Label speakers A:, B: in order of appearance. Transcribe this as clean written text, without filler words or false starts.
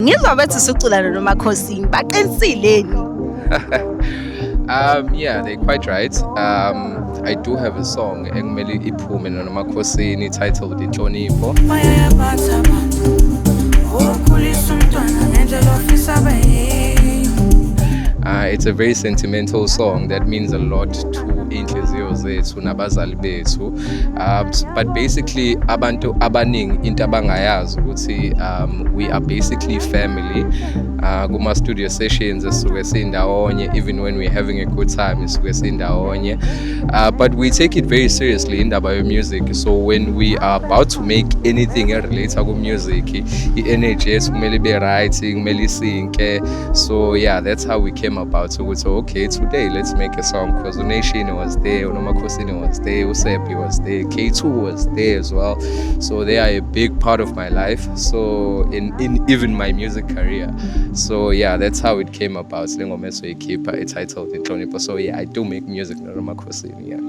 A: ngizwa bethi sucula noMakhosini baqinisileni.
B: Yeah, they're quite right. I do have a song engimele iphume noMakhosini titled Inhlonipho. It's a very sentimental song that means a lot to inhliziyo zethu nabazali bethu. But basically abantu abaningi into abangayazi ukuthi we are basically family. Kuma studio sessions esisuke sindawonye, even when we're having a good time esisuke sindawonye. But we take it very seriously indaba yo music. So when we are about to make anything related to music, i-energy yethu kumele ibe right, kumele isinke. So yeah, that's how we came about. So okay, today let's make a song because Nation was there, noMakhosini was there, Usepi was there, K2 was there as well. So they are a big part of my life. So in even my music career. So yeah, that's how it came about. Lengoma so keep titled Inhlonipho. So yeah, I do make music noMakhosini, yeah.